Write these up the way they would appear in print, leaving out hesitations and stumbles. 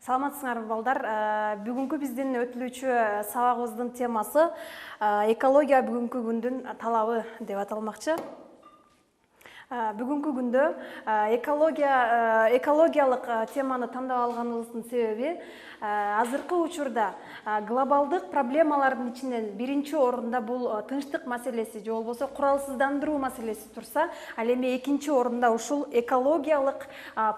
Саламатсыңарбы балдар. Бүгүнкү биздин өтүлүүчү сабагыбыздын темасы экология бүгүнкү күндүн талабы деп аталмакчы. Бүгүнкү күндө экологиялык теманы тандап алганыбыздын себеби азыркы учурда глобалдык проблемалардын ичинен биринчи орунда бул тынчтык маселеси же болбосо куралсыздандыруу маселеси турса, ал эми экинчи орунда ушул экологиялык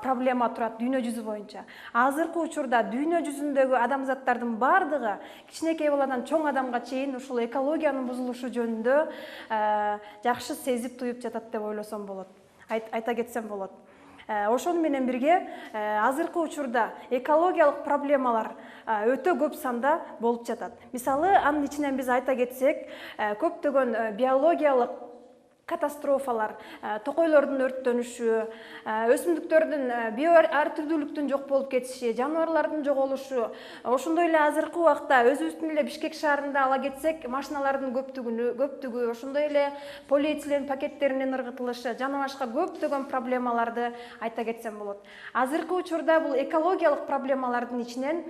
проблема турат дүйнө жүзү боюнча. Азыркы учурда дүйнө жүзүндөгү адамзаттардын бардыгы кичинекей баладан чоң адамга чейин ушул экологиянын бузулушу жөнүндө жакшы сезип туюп жатат деп ойлосом болот. Айта кетсем болот. Ошону менен бирге азыркы учурда экологиялык проблемалар өтө көп санда болуп жатат. Мисалы, анын ичинен биз айта кетсек, көптөгөн биологиялык катастрофалар, токойлордун өрттөнүшү, өсүмдүктөрдүн био ар түрдүүлүктүн жок болуп кетиши, жаныбарлардын жоголушу, ошондой эле азыркы убакта өзүбүздүн эле Бишкек шаарында ала кетсек, машиналардын көптүгү, ошондой эле полиэтилен пакеттеринин ыргытылышы, жана башка көптөгөн проблемаларды айта кетсем болот. Азыркы учурда бул экологиялык проблемалардын ичинен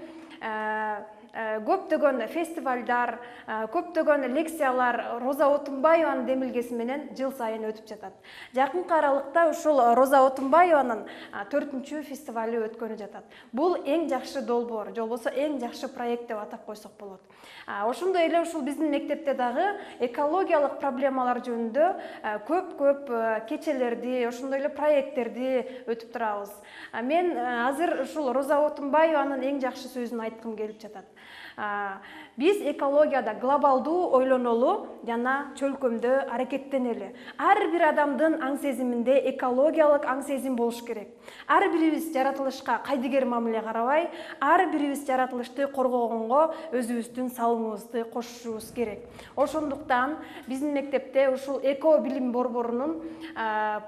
көптөгөн фестивалдар, көптөгөн лекциялар Роза Отунбаеванын демилгеси менен жыл сайын өтүп жатат. Жакынкы аралыкта ушул Роза Отунбаеванын 4-чү фестивали өткөнү жатат. Бул эң жакшы долбоор, же болбосо эң жакшы проект деп атап койсок болот. Ошондой эле ушул биздин мектепте дагы экологиялык проблемалар жөнүндө көп кечелерди, ошондой эле проекттерди өтүп турабыз. Мен азыр ушул Роза Отунбаеванын эң жакшы сөзүн айткым келип жатат. Биз экологияда глобалдуу ойлонолу жана чөлкөмдө аракеттенели. Ар бир адамдын аң сезиминде экологиялык аң сезим болуш керек. Ар бирибиз жаратылышка кайдыгер мамиле карабай, ар бирибиз жаратылышты коргогонго өзүбүздүн салымыбызды кошушубуз керек. Ошондуктан биздин мектепте ушул эко билим борборунун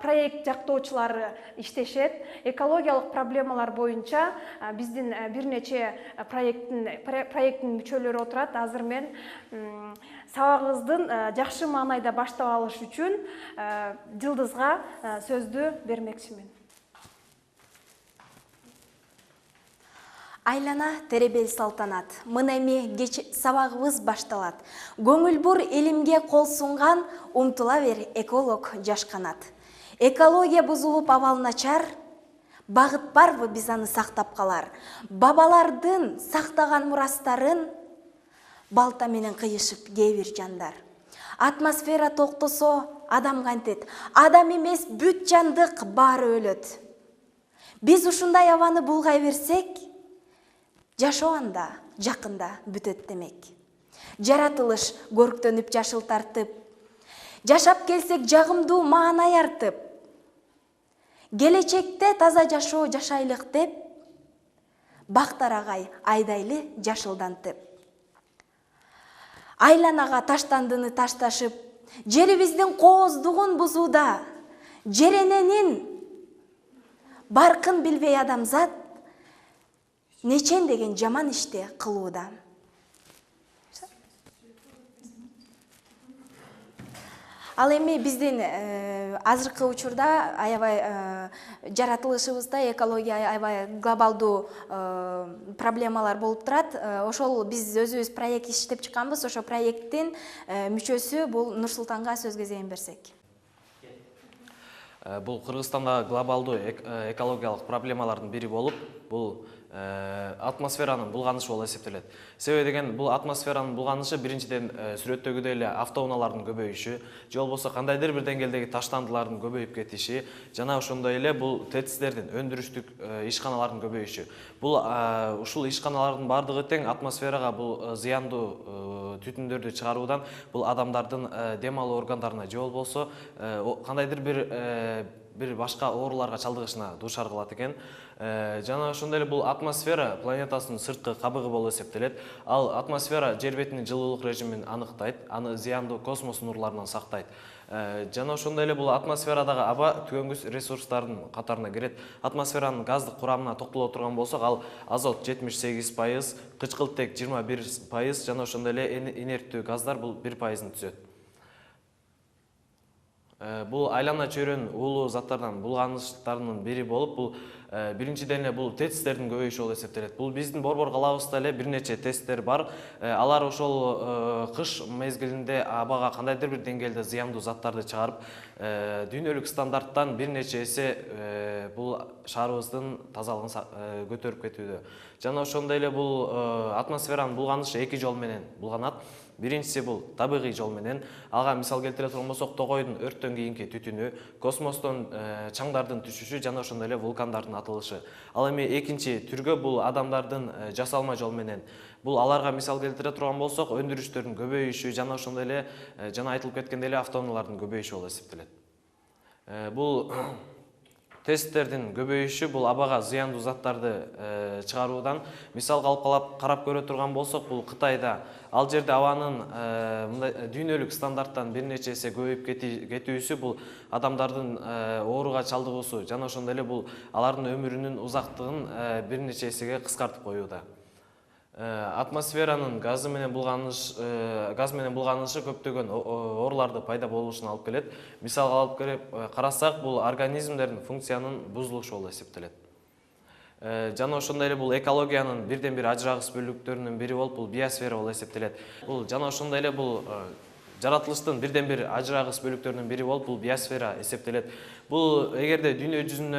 проект жактоочулары иштешет. Экологиялык проблемалар боюнча биздин бир нече проекттин мүчөлөрү отурат. Азыр мен сабагыбыздын жакшы маанайда баштап алыш үчүн Жылдызга сөздү бермекчимин. Айлана теребел салтанат. Мына эми кеч сабагыбыз башталат. Көңүл бур элимге кол сунган, умтула бер эколог жаш канат. Экология бузулуп абал начар, багыт барбы биз аны сактап калар. Бабалардын сактаган мурастарын балта менен кыйышып кээ бир жандар. Атмосфера токтосо адам кантет, адам эмес бүт жандык баары өлөт. Биз ушундай абаны булгай берсек, жашоо анда жакында бүтөт демек. Жаратылыш көрктөнүп жашыл тартып, жашап келсек жагымдуу маанай артып, келечекте таза жашоо жашайлык деп, бактар агай айдайлы жашылдантып. Айланага таштандыны ташташып, жерибиздин кооздугун бузууда, жерененин баркын билбей адамзат нечен деген жаман ишти кылууда. Ал эми биздин азыркы учурда аябай жаратылышыбызда экология аябай глобалдуу проблемалар болуп турат. Ошол биз өзүбүз проект иштеп чыкканбыз. Ошо проекттин мүчөсү бул Нурсултанга сөз кезегин берсек. Бул Кыргызстанда глобалдуу экологиялык проблемалардын бири болуп, бул атмосферанын булганышы болуп эсептелет. Себеби деген бул атмосферанын булганышы биринчиден сүрөттөгүдөй эле автоунаалардын көбөйүшү, же болбосо кандайдыр бир деңгээлдеги таштандылардын көбөйүп кетиши, жана ошондой эле бул ТЭЦ-дердин өндүрүштүк ишканалардын көбөйүшү. Бул ушул ишканалардын бардыгы тең атмосферага бул зыяндуу түтүндөрдү чыгаруудан бул адамдардын дем алуу органдарына же болбосо кандайдыр бир башка ооруларга чалдыгышына дуушар кылат экен. Жана ошондой эле бул атмосфера планетасынын сырткы кабыгы болуп эсептелет. Ал атмосфера жер бетинин жылуулук режимин аныктайт, аны зыяндуу космос нурларынан сактайт. Жана ошондой эле бул атмосферадагы аба түгөнгүс ресурстардын катарына кирет. Атмосферанын газдык курамына токтоло турган болсок, ал азот 78%, кычкылтек 21%, жана ошондой эле инерттүү газдар бул 1%-ын түзөт. Бул айлана чөйрөнүн уулуу заттардан булганыштарынын бири болуп, бул биринчиден эле бул тесттердин көбөйүшү болуп эсептелет. Бул биздин Борбор калабызда эле бир нече тесттер бар. Алар ошол кыш мезгилинде абага кандайдыр бир деңгээлде зыяндуу заттарды чыгарып, дүйнөлүк стандарттан бир нече эсе бул шаарыбыздын тазалыгын көтөрүп кетүүдө. Жана ошондой эле бул атмосферанын булганышы эки жол менен булганат. Биринчиси бул табигый жол менен. Ага мисал келтире турган болсок, Тогойдун өрттөн кийинки түтүнү, космостон чаңдардын түшүшү жана ошондой эле вулкандардын атылышы. Ал эми экинчи түргө бул адамдардын жасалма жол менен. Бул аларга мисал келтире турган болсок, өндүрүштөрдүн көбөйүшү жана ошондой эле жана айтылып кеткендей эле автоунаалардын көбөйүшү болуп эсептелет. Бул тесттердин көбөйүшү бул абага зыяндуу заттарды чыгаруудан мисалга алып карап көрө турган болсок, бул Кытайда ал жерде абанын дүйнөлүк стандарттан бир нече эсе көбөйүп кетүүсү бул адамдардын ооруга чалдыгуусу жана ошондой эле бул алардын өмүрүнүн узактыгын бир нече эсеге кыскартып коюуда. Атмосферанын газ менен булганышы көптөгөн ооруларды пайда болушуна алып келет. Мисалга алып карасак, бул организмдердин функциянын бузулушу болуп эсептелет. Жана ошондой эле бул экологиянын бирден бир ажырагыс бөлүктөрүнүн бири болуп, бул биосфера болуп эсептелет. Бул жана ошондой эле бул жаратылыштын бирден бир ажырагыс бөлүктөрүнүн бири болуп, бул биосфера эсептелет. Бул эгерде дүйнө жүзүнө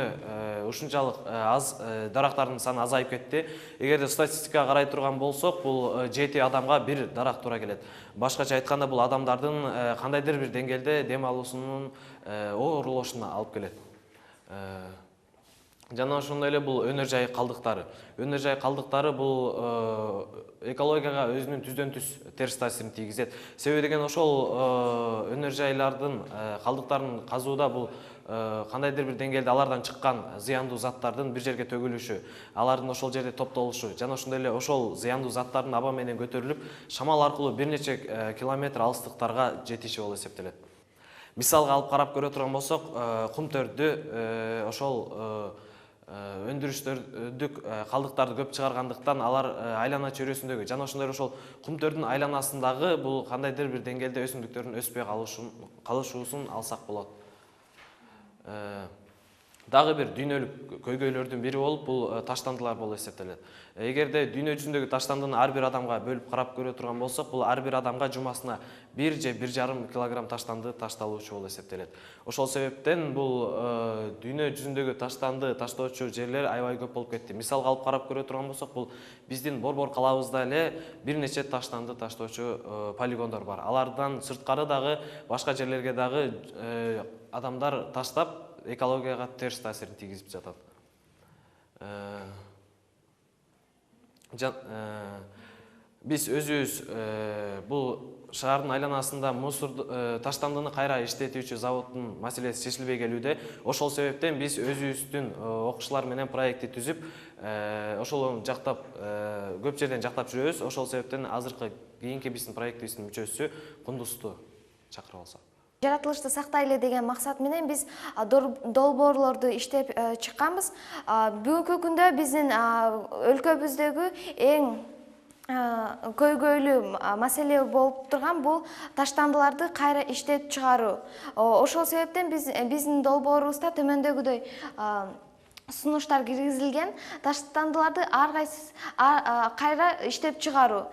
ушунчалык аз дарактардын саны азайып кетти, эгерде статистикага карай турган болсок, бул 7 адамга бир дарак туура келет. Башкача айтканда, бул адамдардын кандайдыр бир деңгээлде дем алуусунун оорлошуна алып келет. Жана ошондой эле бул өнөр жай калдыктары. Өнөр жай калдыктары бул экологияга өзүнүн түздөн түз терс таасирин тийгизет. Себеби деген ошол өнөр жайлардын калдыктарын казууда бул кандайдыр бир деңгээлде алардан чыккан зыяндуу заттардын бир жерге төгүлүшү, алардын ошол жерде топтолушу жана ошондой эле ошол зыяндуу заттардын аба менен көтөрүлүп, шамал аркылуу бир нече километр алыстыктарга жетиши болуп эсептелет. Мисалга алып карап көрө турган болсок, кумтөрдү ошол өндүрүштөрдүк калдыктарды көп чыгаргандыктан алар айлана чөйрөсүндөгү жана ошондой ошол кумтөрдүн айланасындагы бул кандайдыр бир деңгээлде өсүмдүктөрдүн өспөй калышуусун алсак болот. Дагы бир дүйнөлүк көйгөйлөрдүн бири болуп, бул таштандылар болуп эсептелет. Эгерде дүйнө жүзүндөгү таштандыны ар бир адамга бөлүп карап көрө турган болсок, бул ар бир адамга жумасына 1 же 1,5 килограмм таштанды ташталуучу болуп эсептелет. Ошол себептен бул дүйнө жүзүндөгү таштанды таштоочу жерлер аябай көп болуп кетти. Мисалга алып карап көрө турган болсок, бул биздин Борбор калабызда эле бир нече таштанды таштоочу полигондор бар. Алардан сырткары дагы башка жерлерге дагы адамдар таштап экологияга терс таасирин тийгизип жатат. Биз өзүбүз бул шаардын айланасында таштандыны кайра иштетүүчү заводдун маселеси чечилбей келүүдө. Ошол себептен биз өзүбүздүн окуучулар менен проектти түзүп, ошол жактап көп жерден жактап жүрөбүз. Ошол себептен азыркы кийинки биздин проектибиздин мүчөсү Кундузду чакырып алсак. Жаратылышты сактайлы деген максат менен биз долбоорлорду иштеп чыкканбыз. Бүгүнкү күндө биздин өлкөбүздөгү эң көйгөйлүү маселе болуп турган бул таштандыларды кайра иштеп чыгаруу. Ошол себептен биздин долбоорубузда төмөндөгүдөй сунуштар киргизилген. Таштандыларды ар кайсы кайра иштеп чыгаруу.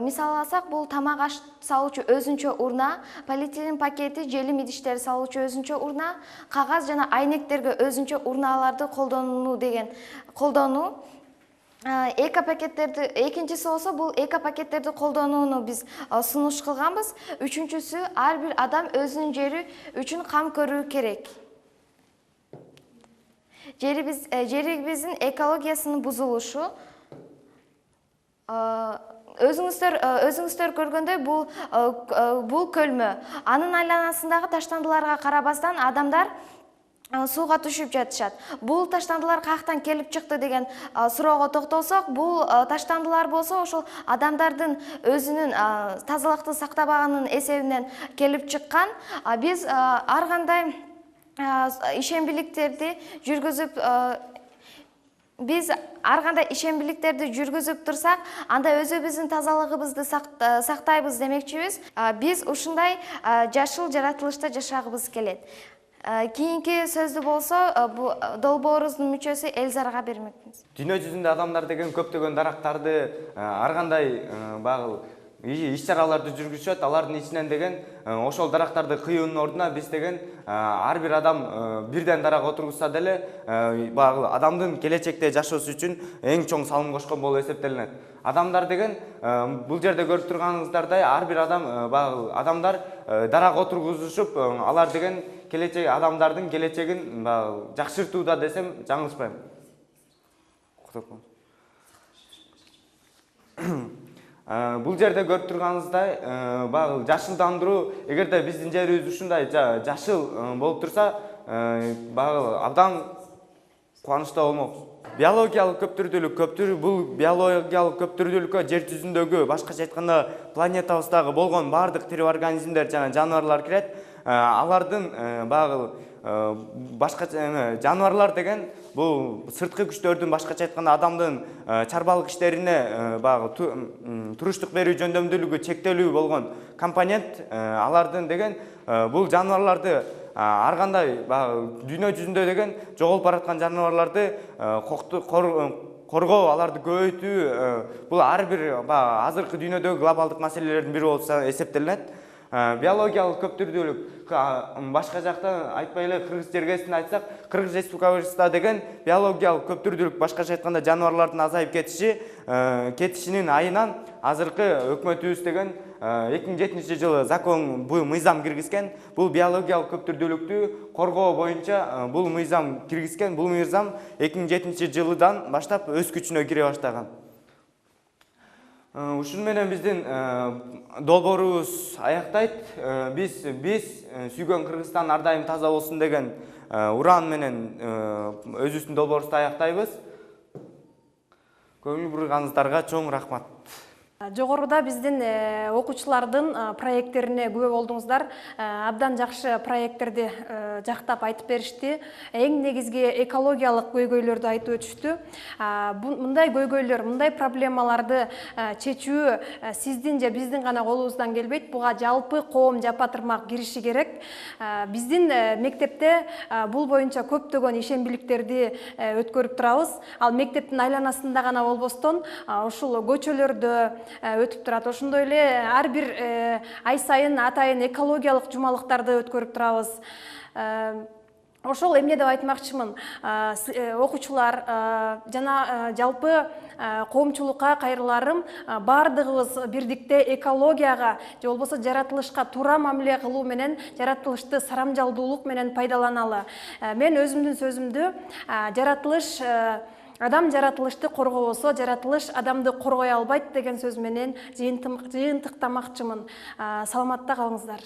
Мисал алсак, бул тамак аш салуучу өзүнчө урна, полиэтилен пакети, желим идиштери салуучу өзүнчө урна, кагаз жана айнектерге өзүнчө урналарды колдонуу. Эко-пакеттерди, экинчиси болсо, бул эко-пакеттерди колдонууну биз сунуш кылганбыз. Үчүнчүсү, ар бир адам өзүнүн жери үчүн кам көрүү керек. Жерибиздин экологиясынын бузулушу. Өзүңүздөр көргөндөй, бул көлмө. Анын айланасындагы таштандыларга карабастан адамдар сууга түшүп жатышат. Бул таштандылар каяктан келип чыкты деген суроого токтолсок, бул таштандылар болсо ошол адамдардын өзүнүн тазалыкты сактабаганын эсебинен келип чыккан. Биз ар кандай ишембиликтерди жүргүзүп Биз ар кандай ишембиликтерди жүргүзүп турсак, анда өзүбүздүн тазалыгыбызды сактайбыз демекчибиз. Биз ушундай жашыл жаратылышта жашагыбыз келет. Кийинки сөздү болсо, долбоорубуздун мүчөсү Эльзарга бермекмиз. Дүйнө жүзүндө адамдар деген көптөгөн дарактарды ар кандай багыл иш-чараларды жүргүзүшөт. Алардын ичинен деген ошол дарактарды кыюунун ордуна биз деген ар бир адам бирден дарак отургузса деле багыл адамдын келечекте жашоосу үчүн эң чоң салым кошкон болуп эсептелинет. Адамдар деген бул жерде көрүп турганыңыздардай ар бир адам багыл адамдар дарак отургузушуп, алар деген келечек адамдардын келечегин жакшыртууда десем жаңылышпайм. Бул жерде көрүп турганыңыздай багыл жашылдандыруу, эгерде биздин жерибиз ушундай жашыл болуп турса, багыл абдан кубанычтуу болмокпуз. Биологиялык көптүрдүүлүк, бул биологиялык көптүрдүүлүккө жер жүзүндөгү, башкача айтканда, планетабыздагы болгон баардык тирүү организмдер жана жаныбарлар кирет. Алардын багыл башкача жаныбарлар деген бул сырткы күчтөрдүн, башкача айтканда адамдын чарбалык иштерине багыл туруштук берүү жөндөмдүүлүгү чектелүү болгон компонент. Алардын деген бул жаныбарларды ар кандай дүйнө жүзүндө деген жоголуп бараткан жаныбарларды коргоо, аларды көбөйтүү бул ар бир азыркы дүйнөдөгү глобалдык маселелердин бири болуп эсептелинет. Биологиялык көптүрдүүлүк башка жакта айтпай эле Кыргыз жергесинде айтсак, Кыргыз Республикасында деген биологиялык көптүрдүүлүк башкача айтканда жаныбарлардын азайып кетишинин айынан азыркы өкмөтүбүз деген 2007 закон бул мыйзам киргизген. Бул биологиялык көптүрдүүлүктү коргоо боюнча бул мыйзам киргизген. Бул мыйзам 2007 жылдан баштап өз күчүнө кире баштаган. Ушун менен биздин долбоорубуз аяктайт. Биз сүйгөн Кыргызстан ар дайым таза болсун деген уран менен өзүбүздүн долбоорубузду аяктайбыз. Көңүл бурганыңыздарга чоң рахмат. Жогоруда биздин окуучулардын проекттерине күбө болдуңуздар. Абдан жакшы проекттерди жактап айтып беришти. Эң негизги экологиялык көйгөйлөрдү айтып өтүштү. Мындай көйгөйлөр, мындай проблемаларды чечүү сиздин же биздин гана колубуздан келбейт. Буга жалпы коом жапа-тырмак кириши керек. Биздин мектепте бул боюнча көптөгөн ишембиликтерди өткөрүп турабыз. Ал мектептин айланасында гана болбостон, ушул көчөлөрдө өтүп турат. Ошондой эле ар бир ай сайын атайын экологиялык жумалыктарды өткөрүп турабыз. Ошол эмне деп айтмакчымын, окуучулар жана жалпы коомчулукка кайрыларым, бардыгыбыз бирдикте экологияга же болбосо жаратылышка туура мамиле кылуу менен, жаратылышты сарамжалдуулук менен пайдаланалы. Мен өзүмдүн сөзүмдү адам жаратылышты коргобосо, жаратылыш адамды коргой албайт деген сөз менен жыйынтыктамакчымын. Саламатта калыңыздар.